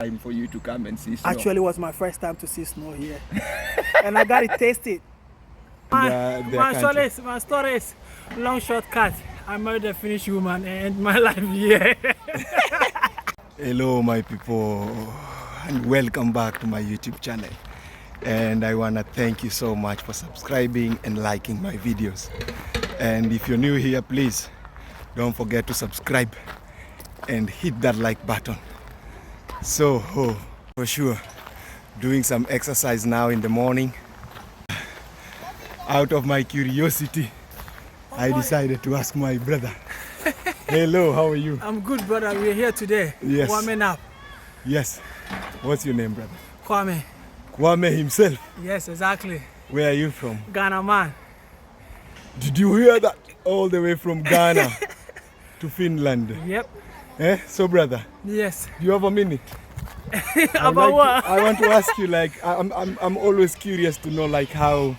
time for you to come and see snow? Actually, it was my first time to see snow here. And I got it tasted. My story is long shortcut. I married a Finnish woman and my life here. Hello my people and welcome back to my YouTube channel. And I want to thank you so much for subscribing and liking my videos. And if you're new here, please don't forget to subscribe and hit that like button. So for sure, doing some exercise now in the morning. Out of my curiosity, I decided to ask my brother. Hello, how are you? I'm good, brother. We're here today. Yes. Warming up. Yes. What's your name, brother? Kwame. Kwame himself? Yes, exactly. Where are you from? Ghana, man. Did you hear that? All the way from Ghana to Finland. Yep. So, brother. Yes. Do you have a minute? About what? I want to ask you, like, I'm always curious to know, like, how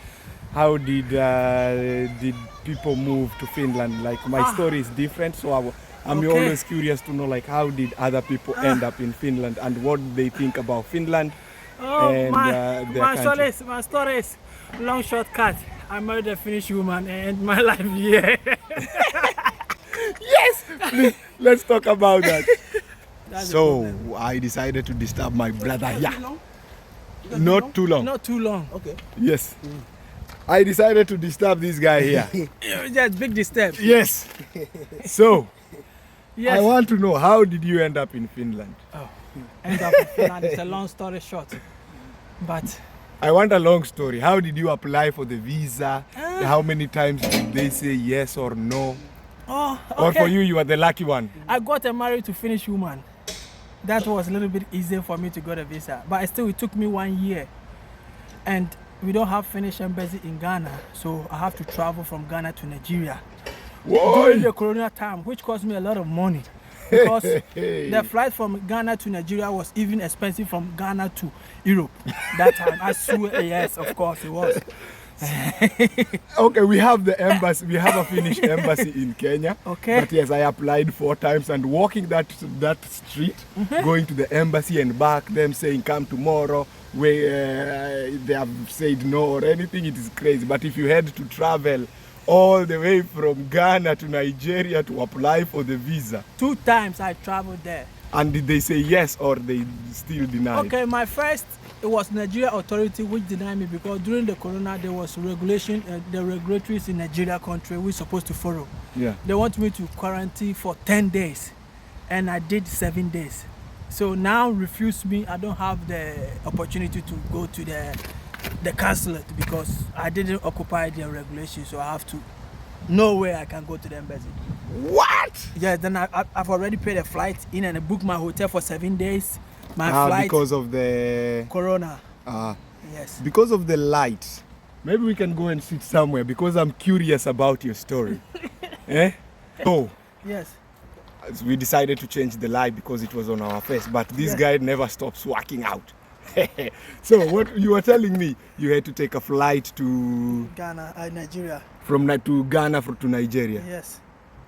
did people move to Finland? Like, my story is different, so I'm always curious to know, like, how did other people end up in Finland and what they think about Finland and their country. My story is long shortcut. I married a Finnish woman and my life here. Yes! Please, let's talk about that. So, I decided to disturb my brother here. Not too long. Not too long. Okay. Yes. I decided to disturb this guy here. Just big disturb. Yes. So, Yes. I want to know, how did you end up in Finland? End up in Finland. It's a long story short. But I want a long story. How did you apply for the visa? How many times did they say yes or no? okay. Or for you are the lucky one? I got married to Finnish woman. That was a little bit easier for me to get a visa. But still, it took me 1 year. And we don't have Finnish embassy in Ghana. So I have to travel from Ghana to Nigeria. During the corona time, which cost me a lot of money. Because the flight from Ghana to Nigeria was even expensive from Ghana to Europe. That time, I swear, yes, of course it was. Okay, we have the embassy. We have a Finnish embassy in Kenya. Okay. But yes, I applied 4 times and walking that street, going to the embassy and back, them saying come tomorrow, where they have said no or anything. It is crazy. But if you had to travel all the way from Ghana to Nigeria to apply for the visa. 2 times I traveled there. And did they say yes or they still deny? Okay, my first, it was Nigeria authority which denied me because during the corona there was regulation, the regulatories in Nigeria country we're supposed to follow. Yeah. They want me to quarantine for 10 days and I did 7 days. So now refuse me, I don't have the opportunity to go to the consulate because I didn't occupy their regulations, so I have to know where I can go to the embassy. What? Yeah, then I've already paid a flight in and I booked my hotel for 7 days. My flight because of the corona. Yes. Because of the light. Maybe we can go and sit somewhere because I'm curious about your story. Oh. Yes. We decided to change the light because it was on our face, but this guy never stops working out. So what you were telling me, you had to take a flight to Ghana, Nigeria. From to Ghana to Nigeria. Yes.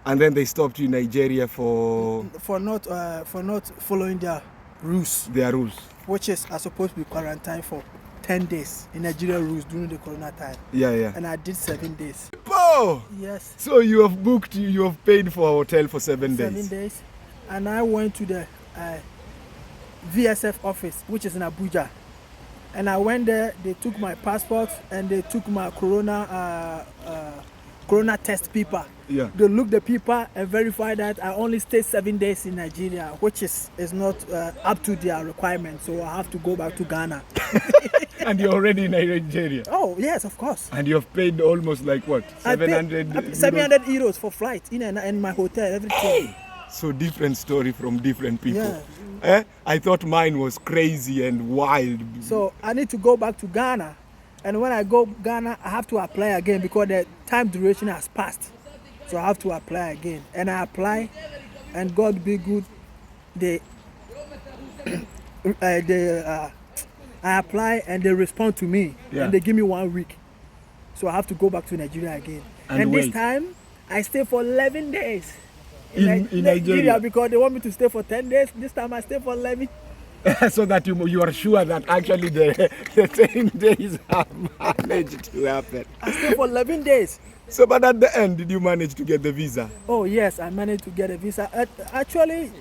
And then they stopped you in Nigeria for not following their rules. Their rules. Which is are supposed to be quarantined for 10 days in Nigeria rules during the corona time. Yeah. And I did 7 days. Oh. Yes. So you have paid for a hotel for 7 days. 7 days. And I went to the VSF office, which is in Abuja, and I went there. They took my passport and they took my corona test paper. Yeah. They looked the paper and verified that I only stayed 7 days in Nigeria, which is not up to their requirements. So I have to go back to Ghana. And you're already in Nigeria. Oh yes, of course. And you have paid almost like what? 700 euros for flight in and my hotel, everything. So different story from different people. Yeah. I thought mine was crazy and wild. So I need to go back to Ghana. And when I go Ghana, I have to apply again because the time duration has passed. So I have to apply again. And I apply, and God be good, I apply and they respond to me. Yeah. And they give me 1 week. So I have to go back to Nigeria again. And this time, I stay for 11 days. In Nigeria because they want me to stay for 10 days. This time I stay for 11. So that you are sure that actually the 10 days have managed to happen. I stayed for 11 days. So, but at the end, did you manage to get the visa? Oh yes, I managed to get a visa. Actually,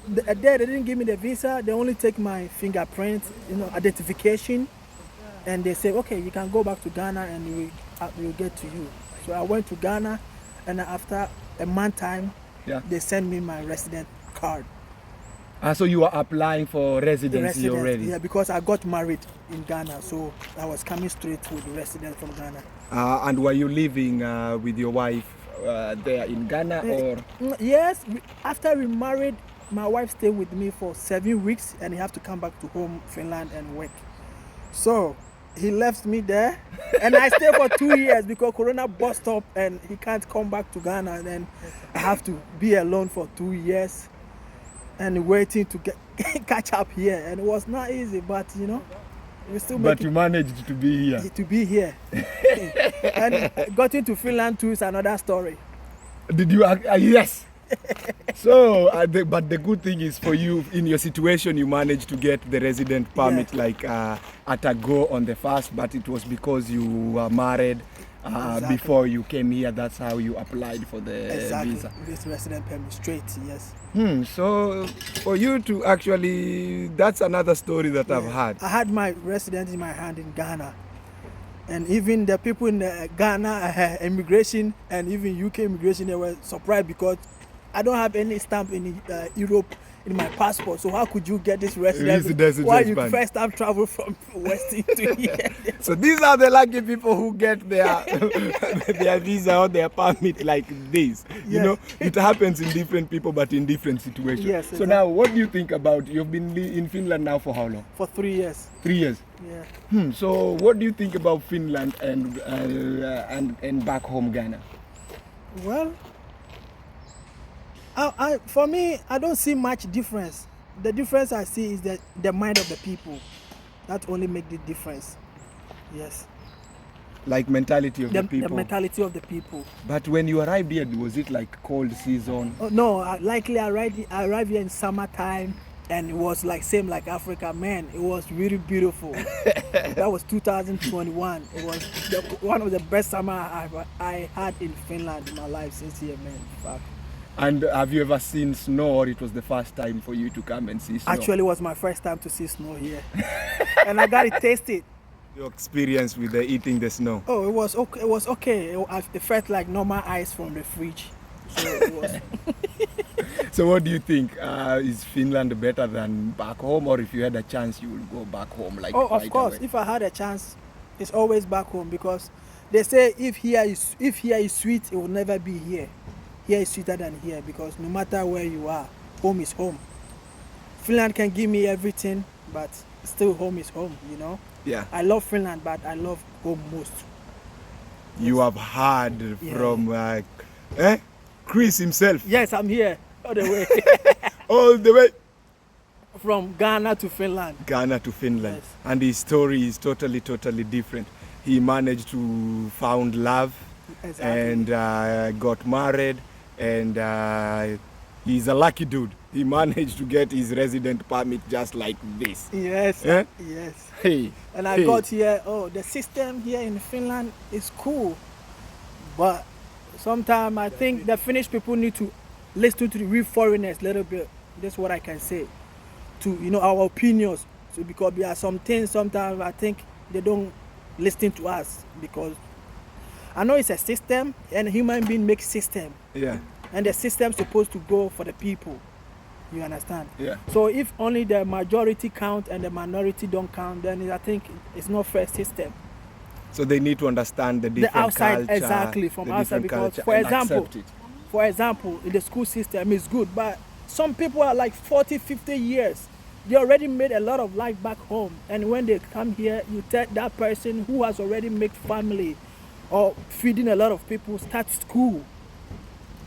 there they didn't give me the visa. They only take my fingerprint, identification, and they say, okay, you can go back to Ghana and we'll get to you. So I went to Ghana, and after a month time, they sent me my resident card. So you were applying for residency already? Yeah, because I got married in Ghana, so I was coming straight with the resident from Ghana. And were you living with your wife there in Ghana or? Yes, after we married, my wife stayed with me for 7 weeks and he have to come back to home, Finland, and work. So he left me there and I stayed for 2 years because Corona bust up and he can't come back to Ghana, and then I have to be alone for 2 years and waiting to catch up here, and it was not easy, but we still. But you managed to be here. To be here, and got into Finland too is another story. Did you? Yes. So, but the good thing is for you, in your situation, you managed to get the resident permit at a go on the first, but it was because you were married. Exactly. Before you came here, that's how you applied for the visa. This resident permit straight, yes. So for you to actually, that's another story that I've had. I had my residence in my hand in Ghana, and even the people in Ghana immigration and even UK immigration, they were surprised because I don't have any stamp in Europe in my passport. So how could you get this residence while you first time travel from West to here? So these are the lucky people who get their their visa or their permit like this. You know, it happens in different people, but in different situations. Yes, so now, what do you think about? You've been in Finland now for how long? For 3 years. 3 years. Yeah. So what do you think about Finland and back home Ghana? Well, for me, I don't see much difference. The difference I see is the mind of the people. That only make the difference. Yes. Like mentality of the people. The mentality of the people. But when you arrived here, was it like cold season? Oh, no, likely I arrived here in summertime, and it was like same like Africa. Man, it was really beautiful. That was 2021. It was one of the best summer I had in Finland in my life since here, man. Fuck. And have you ever seen snow, or it was the first time for you to come and see snow? Actually, it was my first time to see snow here. And I got it tasted. Your experience with eating the snow? Oh, it was okay. It was okay. It felt like normal ice from the fridge. So it was. So what do you think? Is Finland better than back home, or if you had a chance, you would go back home? Like of course. Away? If I had a chance, it's always back home, because they say if here is sweet, it will never be here. Here is sweeter than here, because no matter where you are, home is home. Finland can give me everything, but still home is home, Yeah. I love Finland, but I love home most. You have heard from Chris himself? Yes, I'm here all the way. All the way? From Ghana to Finland. Ghana to Finland. Yes. And his story is totally different. He managed to found love. Exactly. And got married, and he's a lucky dude. He managed to get his resident permit just like this. Yes, yes. Hey. And I got here, the system here in Finland is cool. But sometimes I think the Finnish people need to listen to the real foreigners a little bit. That's what I can say. To, our opinions. So because there are some things sometimes I think they don't listen to us, because I know it's a system, and a human being makes system. Yeah. And the system's supposed to go for the people. You understand? Yeah. So if only the majority count and the minority don't count, then I think it's not fair system. So they need to understand the different outside culture, exactly from outside, because for example, in the school system is good, but some people are like 40, 50 years. They already made a lot of life back home, and when they come here, you tell that person who has already made family or feeding a lot of people start school,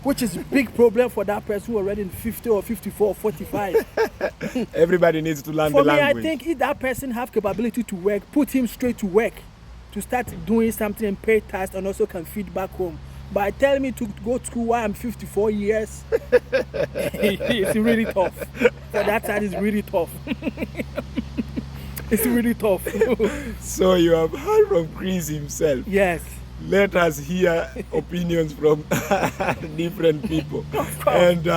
which is a big problem for that person who already in 50 or 54 or 45. Everybody needs to learn the language. For me, I think if that person have capability to work, put him straight to work to start doing something and pay tax, and also can feed back home. But tell me to go to school while I'm 54 years, it's really tough. For that side, it's really tough. It's really tough. So you have heard from Chris himself. Yes. Let us hear opinions from different people. Of course. And